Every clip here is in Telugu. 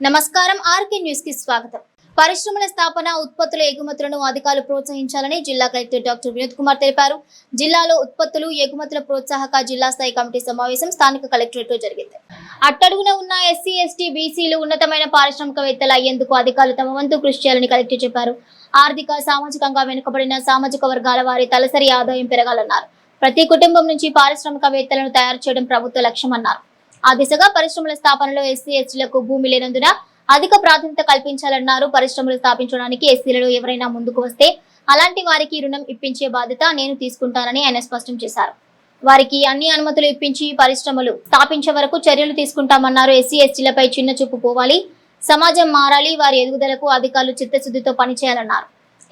నమస్కారం ఆర్కే న్యూస్ కి స్వాగతం. పరిశ్రమల స్థాపన, ఉత్పత్తుల ఎగుమతులను అధికారులు ప్రోత్సహించాలని జిల్లా కలెక్టర్ డాక్టర్ వినోద్ కుమార్ తెలిపారు. జిల్లాలో ఉత్పత్తులు, ఎగుమతుల ప్రోత్సాహక జిల్లా స్థాయి కమిటీ సమావేశం స్థానిక కలెక్టరేట్ లో జరిగింది. అట్టడుగున ఉన్న ఎస్సీ, ఎస్టీ, బీసీలు ఉన్నతమైన పారిశ్రామికవేత్తలు అయ్యేందుకు అధికారులు తమ వంతు కృషి చేయాలని కలెక్టర్ చెప్పారు. ఆర్థిక, సామాజికంగా వెనుకబడిన సామాజిక వర్గాల వారి తలసరి ఆదాయం పెరగాలన్నారు. ప్రతి కుటుంబం నుంచి పారిశ్రామికవేత్తలను తయారు చేయడం ప్రభుత్వ లక్ష్యమన్నారు. ఆ దిశగా పరిశ్రమల స్థాపనలో ఎస్సీ, ఎస్టీలకు భూమి లేనందున అధిక ప్రాధాన్యత కల్పించాలన్నారు. పరిశ్రమలు స్థాపించడానికి ఎస్సీలలో ఎవరైనా ముందుకు వస్తే అలాంటి వారికి రుణం ఇప్పించే బాధ్యత నేను తీసుకుంటానని ఆయన స్పష్టం చేశారు. వారికి అన్ని అనుమతులు ఇప్పించి పరిశ్రమలు స్థాపించే వరకు చర్యలు తీసుకుంటామన్నారు. ఎస్సీ, ఎస్టీలపై చిన్న చూపు పోవాలి, సమాజం మారాలి, వారి ఎదుగుదలకు అధికారులు చిత్తశుద్ధితో పనిచేయాలన్నారు.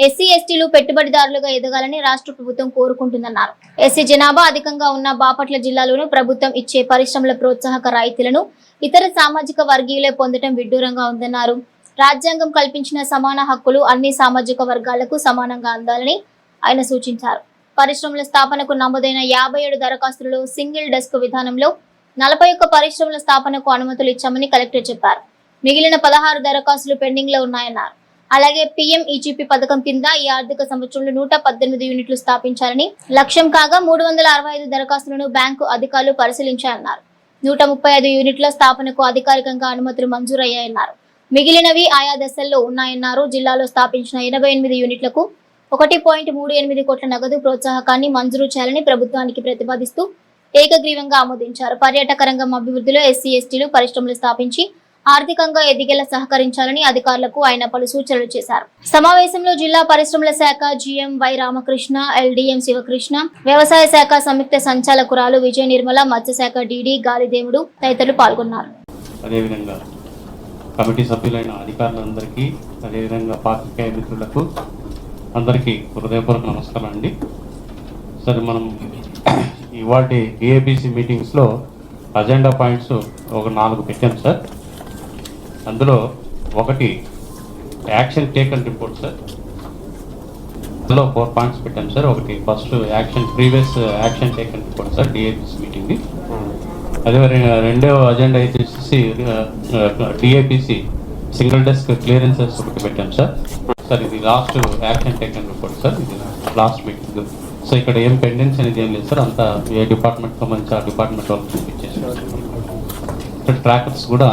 ఎస్సీ, ఎస్టీలు పెట్టుబడిదారులుగా ఎదగాలని రాష్ట్ర ప్రభుత్వం కోరుకుంటుందన్నారు. ఎస్సీ జనాభా అధికంగా ఉన్న బాపట్ల జిల్లాలోనూ ప్రభుత్వం ఇచ్చే పరిశ్రమల ప్రోత్సాహక రాయితీలను ఇతర సామాజిక వర్గీయులే పొందడం విడ్డూరంగా ఉందన్నారు. రాజ్యాంగం కల్పించిన సమాన హక్కులు అన్ని సామాజిక వర్గాలకు సమానంగా అందాలని ఆయన సూచించారు. పరిశ్రమల స్థాపనకు నమోదైన 57 దరఖాస్తులలో సింగిల్ డెస్క్ విధానంలో 41 పరిశ్రమల స్థాపనకు అనుమతులు ఇచ్చామని కలెక్టర్ చెప్పారు. మిగిలిన 16 దరఖాస్తులు పెండింగ్ లో ఉన్నాయన్నారు. అలాగే PMEGP పథకం కింద ఈ ఆర్థిక సంవత్సరంలో 118 యూనిట్లు స్థాపించాలని లక్ష్యం కాగా 365 దరఖాస్తులను బ్యాంకు అధికారులు పరిశీలించారన్నారు. 135 యూనిట్ల స్థాపనకు అధికారికంగా అనుమతులు మంజూరయ్యాయన్నారు. మిగిలినవి ఆయా దశల్లో ఉన్నాయన్నారు. జిల్లాలో స్థాపించిన 88 యూనిట్లకు 1.38 కోట్ల నగదు ప్రోత్సాహకాన్ని మంజూరు చేయాలని ప్రభుత్వానికి ప్రతిపాదిస్తూ ఏకగ్రీవంగా ఆమోదించారు. పర్యాటక రంగం అభివృద్ధిలో ఎస్సీ, ఎస్టీలు పరిశ్రమలు స్థాపించి ఆర్థికంగా ఎదిగేలా సహకరించాలని అధికారులకు ఆయన పలు సూచనలు చేశారు. సమావేశంలో జిల్లా పరిశ్రమల శాఖ GM Y Ramakrishna, LDM Shivakrishna, వ్యవసాయ శాఖ సంయుక్త సంచాలకురాలు విజయ నిర్మల, మత్స్యశాఖ DD గాలిదేవుడు తదితరులు పాల్గొన్నారు. అదేవిధంగా కమిటీ సభ్యులైన అధికారులందరికీ, అదేవిధంగా పాత్రికేయ మిత్రులకు అందరికీ హృదయపూర్వక నమస్కారం అండి. సరే, మనం ఇవాటి DABC మీటింగ్స్లో అజెండా పాయింట్స్ ఒక 4 పెట్టాం సార్. అందులో ఒకటి యాక్షన్ టేకన్ రిపోర్ట్ సార్. అందులో 4 పాయింట్స్ పెట్టాం సార్. ఒకటి first previous action taken report sir, DABC meeting. అదే రెండో అజెండా వచ్చేసి DABC సింగిల్ డెస్క్ క్లియరెన్సెస్ ఒకటి పెట్టాం సార్. సార్ ఇది last action taken report sir, ఇది లాస్ట్ మీటింగ్. సో ఇక్కడ ఏం పెండెన్స్ అనేది ఏం లేదు సార్, అంతా ఏ డిపార్ట్మెంట్తో మంచి ఆ డిపార్ట్మెంట్ వాళ్ళకి చూపించేసారు. ట్రాకర్స్ కూడా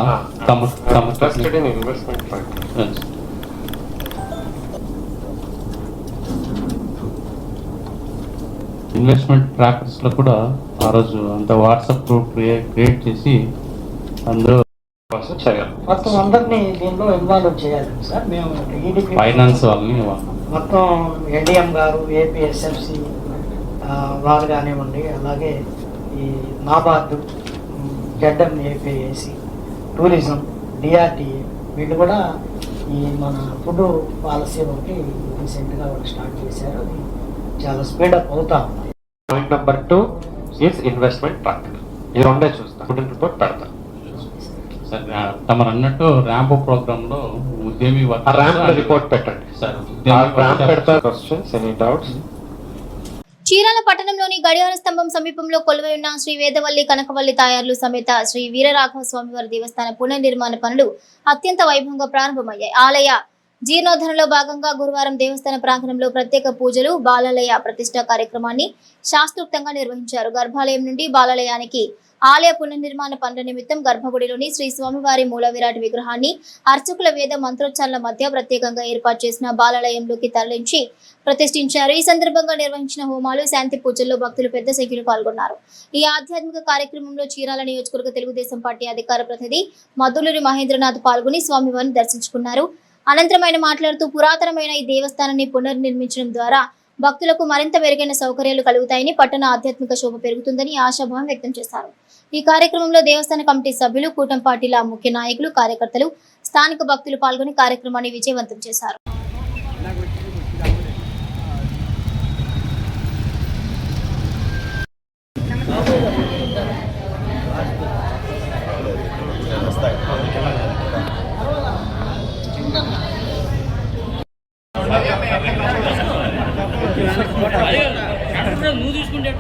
ఇన్వెస్ట్మెంట్ ట్రాకర్స్ లో కూడా ఆ రోజు అంత వాట్సాప్ గ్రూప్ క్రియేట్ చేసి అందరూ మొత్తం అందరినీ దీనిలో ఇన్వాల్వ్ చేయాలి సార్. మేము ఫైనాన్స్ వాళ్ళని మొత్తం LDM గారు, APSFC వారు కానివ్వండి, అలాగే ఈ నాబార్డు, ZMAPAC, టూరిజం, DRTA వీళ్ళు కూడా ఈ మన ఫుడ్ పాలసీ ఒకటి రీసెంట్గా ఒకటి స్టార్ట్ చేశారు. అది చాలా స్పీడప్ అవుతా ఉంది. Point number 2 is investment track. ఈ రెండే చూస్తాం, రిపోర్ట్ పెడతాం సార్. తమరు అన్నట్టు ర్యాంప్ ప్రోగ్రామ్ లో ఉద్యమి రిపోర్ట్ పెట్టండి sir. Questions, any doubts? Chirala పట్టణంలోని గడియార స్తంభం సమీపంలో కొలువై ఉన్న శ్రీ వేదవల్లి కనకవల్లి తాయార్లు సమేత శ్రీ వీరరాఘవ స్వామివారి దేవస్థాన పునర్నిర్మాణ పనులు అత్యంత వైభవంగా ప్రారంభమయ్యాయి. ఆలయ జీర్ణోద్ధరణలో భాగంగా గురువారం దేవస్థాన ప్రాంగణంలో ప్రత్యేక పూజలు, బాలాలయ ప్రతిష్ఠా కార్యక్రమాన్ని శాస్త్రోక్తంగా నిర్వహించారు. గర్భాలయం నుండి బాలాలయానికి ఆలయ పునర్నిర్మాణ పనుల నిమిత్తం గర్భగుడిలోని శ్రీ స్వామివారి మూల విరాట్ విగ్రహాన్ని అర్చకుల వేద మంత్రోచ్చారణల మధ్య ప్రత్యేకంగా ఏర్పాటు చేసిన బాలాలయంలోకి తరలించి ప్రతిష్ఠించారు. ఈ సందర్భంగా నిర్వహించిన హోమాలు, శాంతి పూజల్లో భక్తులు పెద్ద సంఖ్యలో పాల్గొన్నారు. ఈ ఆధ్యాత్మిక కార్యక్రమంలో చీరాల నియోజకవర్గ తెలుగుదేశం పార్టీ అధికార ప్రతినిధి మద్దులూరి మహేంద్రనాథ్ పాల్గొని స్వామివారిని దర్శించుకున్నారు. అనంతరం ఆయన మాట్లాడుతూ పురాతనమైన ఈ దేవస్థానాన్ని పునర్నిర్మించడం ద్వారా భక్తులకు మరింత మెరుగైన సౌకర్యాలు కలుగుతాయని, పట్టణ ఆధ్యాత్మిక శోభ పెరుగుతుందని ఆశాభావం వ్యక్తం చేశారు. ఈ కార్యక్రమంలో దేవస్థాన కమిటీ సభ్యులు, కూటమి పార్టీల ముఖ్య నాయకులు, కార్యకర్తలు, స్థానిక భక్తులు పాల్గొని కార్యక్రమాన్ని విజయవంతం చేశారు. నువ్వు తీసుకుంటే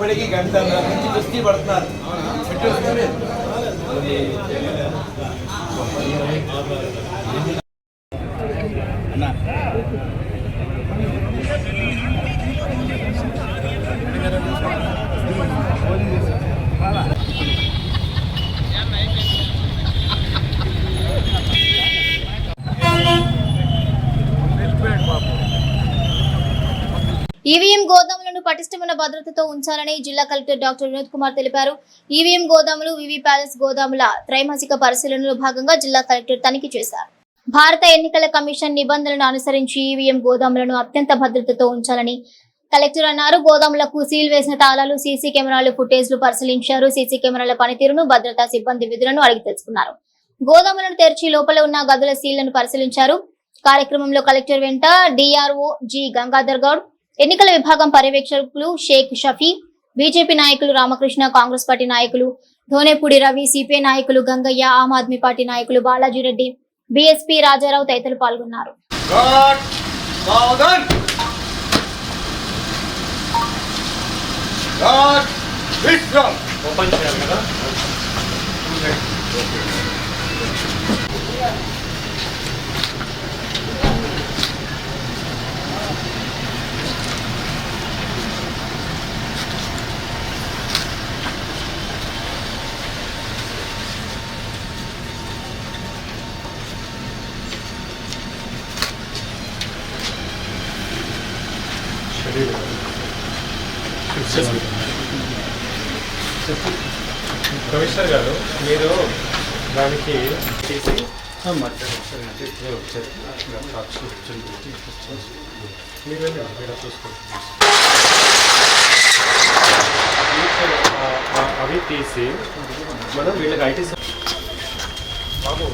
అప్పటికి గంటన్నర నుంచి కుస్తీ పడుతున్నారు. ఈవీఎం గోదాములను పటిష్టమైన భద్రతతో ఉంచాలని జిల్లా కలెక్టర్ డాక్టర్ వినోద్ కుమార్ తెలిపారు. ఈవీఎం గోదాములు, వివి ప్యాలెస్ గోదాముల త్రైమాసిక పరిశీలనలో భాగంగా జిల్లా కలెక్టర్ తనిఖీ చేశారు. భారత ఎన్నికల కమిషన్ నిబంధనలను అనుసరించి ఈవీఎం గోదాములను అత్యంత భద్రతతో ఉంచాలని కలెక్టర్ అన్నారు. గోదాములకు సీల్ వేసిన తాళాలు, సీసీ కెమెరాలు ఫుటేజ్లు పరిశీలించారు. సీసీ కెమెరాల పనితీరును, భద్రతా సిబ్బంది విధులను అడిగి తెలుసుకున్నారు. గోదాములను తెరిచి లోపల ఉన్న గదుల సీళ్లను పరిశీలించారు. కార్యక్రమంలో కలెక్టర్ వెంట డిఆర్ఓ జి గంగాధర్ గౌడ్, ఎన్నికల విభాగం పర్యవేక్షకులు షేక్ షఫీ, బీజేపీ నాయకులు రామకృష్ణ, కాంగ్రెస్ పార్టీ నాయకులు ధోనేపూడి రవి, సిపిఐ నాయకులు గంగయ్య, ఆమ్ ఆద్మీ పార్టీ నాయకులు బాలాజీ రెడ్డి, బీఎస్పీ రాజారావు తదితరులు పాల్గొన్నారు. ఓపెన్ చేయాలి కదా. కమిషనర్ గారు, మీరు దానికి తీసి మీరు అవి తీసి మనం వీళ్ళకి ఐటీ బాబు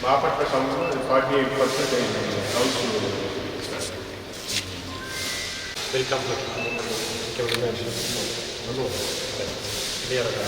బాపట్ల సంవత్సరం 48% హౌస్ వెల్కమ్ క్లియర్గా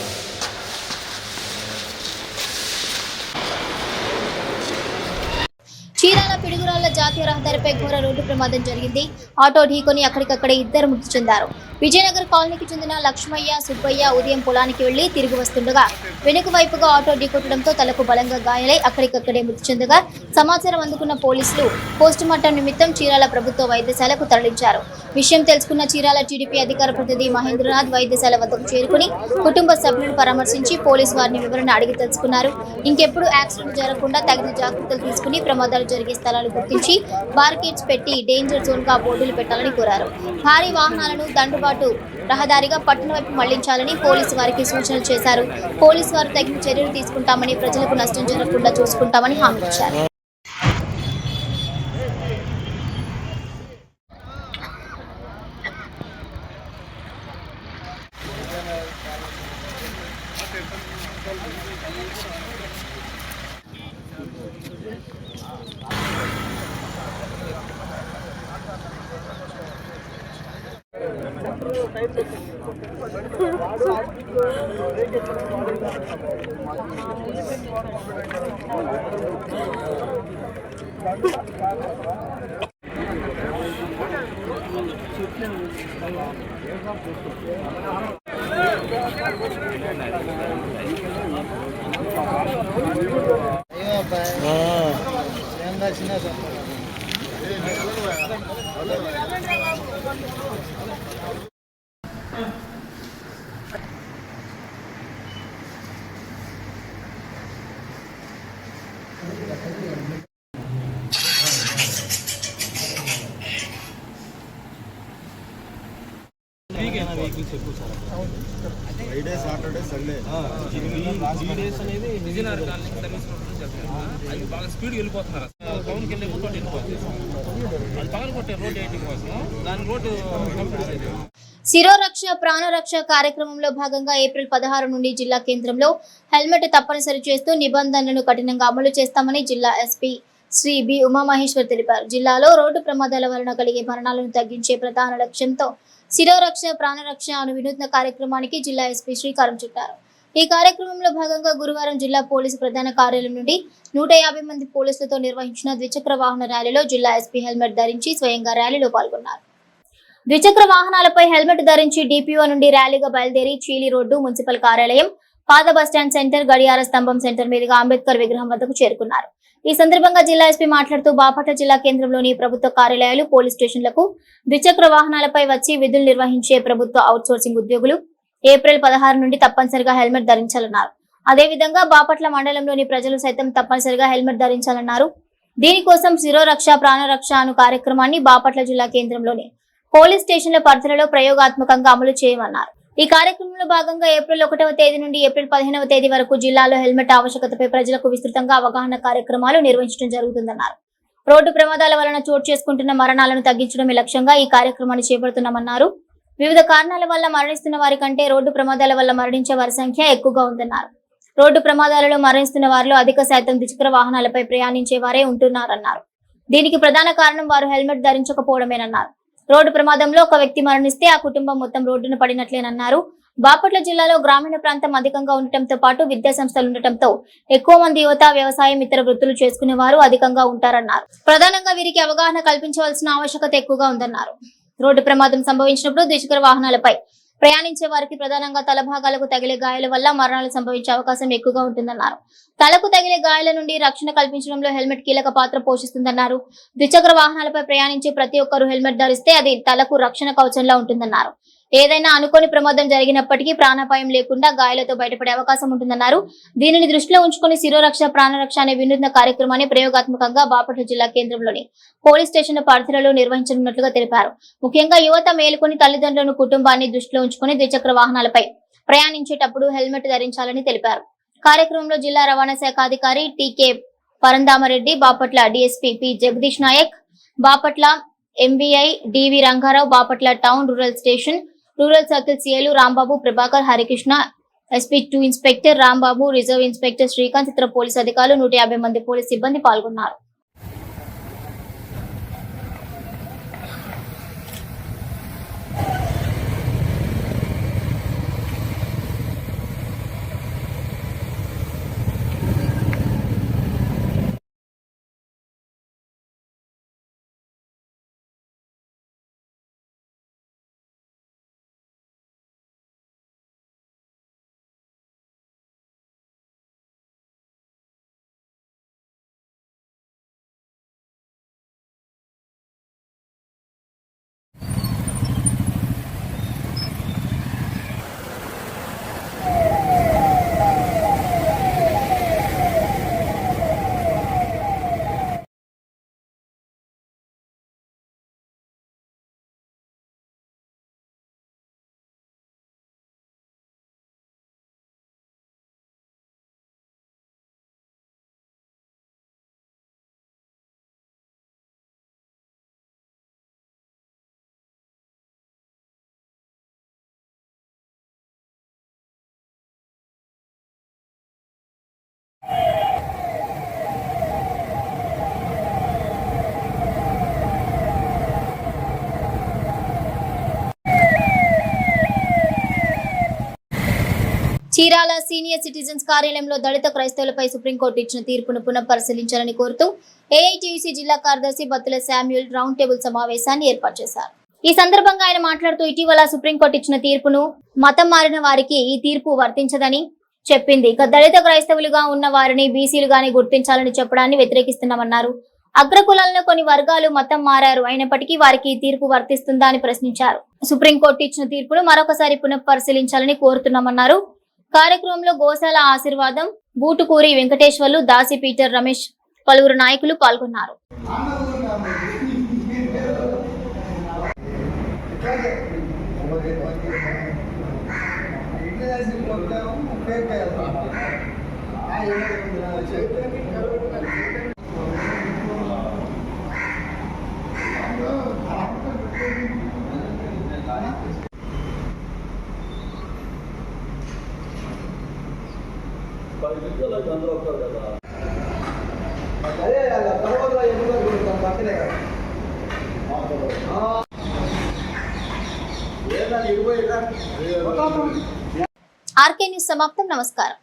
చీరాల పిడుగురాళ్ల జాతీయ రహదారిపై ఘోర రోడ్డు ప్రమాదం జరిగింది. ఆటో ఢీకొని అక్కడికక్కడే ఇద్దరు మృతి చెందారు. విజయనగర్ కాలనీకి చెందిన లక్ష్మయ్య, సుబ్బయ్య ఉదయం పొలానికి వెళ్లి తిరిగి వస్తుండగా వెనుక వైపుగా ఆటో ఢీకొట్టడంతో తలకు బలంగా గాయాలై అక్కడికక్కడే మృతి చెందగా సమాచారం అందుకున్న పోలీసులు పోస్టుమార్టం నిమిత్తం చీరాల ప్రభుత్వ వైద్యశాలకు తరలించారు. విషయం తెలుసుకున్న చీరాల టీడీపీ అధికార ప్రతినిధి మహేంద్రనాథ్ వైద్యశాల వద్దకు చేరుకుని కుటుంబ సభ్యులను పరామర్శించి పోలీసు వారిని వివరణ అడిగి తెలుసుకున్నారు. ఇంకెప్పుడు యాక్సిడెంట్ జరగకుండా తగిన జాగ్రత్తలు తీసుకుని ప్రమాదాలు జరిగే స్థలాలు గుర్తించి బార్కెట్స్ పెట్టి డేంజర్ జోన్ గా బోర్డులు పెట్టాలని కోరారు. భారీ వాహనాలను దండుబాటు రహదారిగా పట్టణ వైపు మళ్లించాలని పోలీసు వారికి సూచనలు చేశారు. పోలీసు వారు తగిన చర్యలు తీసుకుంటామని, ప్రజలకు నష్టం జరగకుండా చూసుకుంటామని హామీ ఇచ్చారు. ఫ్రైడే, సాటర్డే, సండే డేస్ అనేది విజయనగర్ కాలనీ సర్వీస్ రోడ్ నుంచి వెళ్తున్నారు. అది బాగా స్పీడ్కి వెళ్ళిపోతున్నారు. టౌన్కి వెళ్ళే ముందు వెళ్ళిపోతుంది. అది పగల కొట్టే రోడ్ ఏంటి కోసం దాని రోడ్డు కంప్లీట్ అయ్యేది. శిరోరక్ష ప్రాణరక్ష కార్యక్రమంలో భాగంగా ఏప్రిల్ 16 నుండి జిల్లా కేంద్రంలో హెల్మెట్ తప్పనిసరి చేస్తూ నిబంధనలను కఠినంగా అమలు చేస్తామని జిల్లా ఎస్పీ శ్రీ బి ఉమామహేశ్వర్ తెలిపారు. జిల్లాలో రోడ్డు ప్రమాదాల వలన కలిగే మరణాలను తగ్గించే ప్రధాన లక్ష్యంతో శిరోరక్ష ప్రాణరక్ష అను వినూత్న కార్యక్రమానికి జిల్లా ఎస్పీ శ్రీకారం చుట్టారు. ఈ కార్యక్రమంలో భాగంగా గురువారం జిల్లా పోలీసు ప్రధాన కార్యాలయం నుండి 150 మంది పోలీసులతో నిర్వహించిన ద్విచక్ర వాహన ర్యాలీలో జిల్లా ఎస్పీ హెల్మెట్ ధరించి స్వయంగా ర్యాలీలో పాల్గొన్నారు. ద్విచక్ర వాహనాలపై హెల్మెట్ ధరించి డిపిఓ నుండి ర్యాలీగా బయలుదేరి చీలి రోడ్డు, మున్సిపల్ కార్యాలయం, పాత బస్టాండ్ సెంటర్, గడియార స్తంభం సెంటర్ మీదుగా అంబేద్కర్ విగ్రహం వద్దకు చేరుకున్నారు. ఈ సందర్భంగా జిల్లా ఎస్పీ మాట్లాడుతూ బాపట్ల జిల్లా కేంద్రంలోని ప్రభుత్వ కార్యాలయాలు, పోలీస్ స్టేషన్లకు ద్విచక్ర వాహనాలపై వచ్చి విధులు నిర్వహించే ప్రభుత్వ అవుట్సోర్సింగ్ ఉద్యోగులు ఏప్రిల్ 16 నుండి తప్పనిసరిగా హెల్మెట్ ధరించాలన్నారు. అదేవిధంగా బాపట్ల మండలంలోని ప్రజలు సైతం తప్పనిసరిగా హెల్మెట్ ధరించాలన్నారు. దీనికోసం శిరోరక్ష ప్రాణరక్ష అను కార్యక్రమాన్ని బాపట్ల జిల్లా కేంద్రంలోని పోలీస్ స్టేషన్ల పరిధిలో ప్రయోగాత్మకంగా అమలు చేయమన్నారు. ఈ కార్యక్రమంలో భాగంగా ఏప్రిల్ 1వ తేదీ నుండి ఏప్రిల్ 15వ తేదీ వరకు జిల్లాలో హెల్మెట్ ఆవశ్యకతపై ప్రజలకు విస్తృతంగా అవగాహన కార్యక్రమాలు నిర్వహించడం జరుగుతుందన్నారు. రోడ్డు ప్రమాదాల వలన చోటు చేసుకుంటున్న మరణాలను తగ్గించడమే లక్ష్యంగా ఈ కార్యక్రమాన్ని చేపడుతున్నామన్నారు. వివిధ కారణాల వల్ల మరణిస్తున్న వారి కంటే రోడ్డు ప్రమాదాల వల్ల మరణించే వారి సంఖ్య ఎక్కువగా ఉందన్నారు. రోడ్డు ప్రమాదాలలో మరణిస్తున్న వారిలో అధిక శాతం ద్విచక్ర వాహనాలపై ప్రయాణించే వారే ఉంటున్నారన్నారు. దీనికి ప్రధాన కారణం వారు హెల్మెట్ ధరించకపోవడమేనన్నారు. రోడ్డు ప్రమాదంలో ఒక వ్యక్తి మరణిస్తే ఆ కుటుంబం మొత్తం రోడ్డున పడినట్లేనన్నారు. బాపట్ల జిల్లాలో గ్రామీణ ప్రాంతం అధికంగా ఉండటంతో పాటు విద్యా సంస్థలు ఉండటంతో ఎక్కువ మంది యువత వ్యవసాయం, ఇతర వృత్తులు చేసుకునే వారు అధికంగా ఉంటారన్నారు. ప్రధానంగా వీరికి అవగాహన కల్పించవలసిన ఆవశ్యకత ఎక్కువగా ఉందన్నారు. రోడ్డు ప్రమాదం సంభవించినప్పుడు ద్విచక్ర వాహనాలపై ప్రయాణించే వారికి ప్రధానంగా తల భాగాలకు తగిలే గాయాల వల్ల మరణాలు సంభవించే అవకాశం ఎక్కువగా ఉంటుందన్నారు. తలకు తగిలే గాయాల నుండి రక్షణ కల్పించడంలో హెల్మెట్ కీలక పాత్ర పోషిస్తుందన్నారు. ద్విచక్ర వాహనాలపై ప్రయాణించే ప్రతి ఒక్కరూ హెల్మెట్ ధరిస్తే అది తలకు రక్షణ కవచంలా ఉంటుందన్నారు. ఏదైనా అనుకోని ప్రమాదం జరిగినప్పటికీ ప్రాణాపాయం లేకుండా గాయాలతో బయటపడే అవకాశం ఉంటుందన్నారు. దీనిని దృష్టిలో ఉంచుకుని శిరోరక్ష ప్రాణరక్ష అనే వినూత్న కార్యక్రమాన్ని ప్రయోగాత్మకంగా బాపట్ల జిల్లా కేంద్రంలోని పోలీస్ స్టేషన్ల పరిధిలో నిర్వహించనున్నట్లుగా తెలిపారు. ముఖ్యంగా యువత మేలుకొని తల్లిదండ్రులను, కుటుంబాన్ని దృష్టిలో ఉంచుకుని ద్విచక్ర వాహనాలపై ప్రయాణించేటప్పుడు హెల్మెట్ ధరించాలని తెలిపారు. కార్యక్రమంలో జిల్లా రవాణా శాఖ అధికారి TK Parandhamareddy, Bapatla DSP P Jagadish Nayak, Bapatla MVI DV Rangarao, Bapatla town rural station rural circle సీఏలు Rambabu, Prabhakar, Harikrishna, SP2 inspector Rambabu, reserve inspector Srikanth, ఇతర పోలీసు అధికారులు 150 మంది పోలీసు సిబ్బంది పాల్గొన్నారు. చీరాల సీనియర్ సిటిజన్స్ కార్యాలయంలో దళిత క్రైస్తవులపై సుప్రీంకోర్టు ఇచ్చిన తీర్పును పునఃపరిశీలించాలని కోరుతూ ఏఐటీయూసీ జిల్లా కార్యదర్శి బత్తుల శామ్యూల్ రౌండ్ టేబుల్ సమావేశాన్ని ఏర్పాటు చేశారు. ఈ సందర్భంగా ఆయన మాట్లాడుతూ ఇటీవల సుప్రీంకోర్టు ఇచ్చిన తీర్పును మతం మారిన వారికి ఈ తీర్పు వర్తించదని చెప్పింది. ఇక దళిత క్రైస్తవులుగా ఉన్న వారిని బీసీలుగానే గుర్తించాలని చెప్పడాన్ని వ్యతిరేకిస్తున్నామన్నారు. అగ్రకులాలను కొన్ని వర్గాలు మతం మారారు అయినప్పటికీ వారికి ఈ తీర్పు వర్తిస్తుందా అని ప్రశ్నించారు. సుప్రీంకోర్టు ఇచ్చిన తీర్పును మరొకసారి పునఃపరిశీలించాలని కోరుతున్నామన్నారు. కార్యక్రమంలో గోశాల ఆశీర్వాదం, బూటుకూరి వెంకటేశ్వర్లు, దాసి పీటర్ రమేష్, పలువురు నాయకులు పాల్గొన్నారు. ఆర్కే న్యూస్ సమాప్తం. నమస్కారం.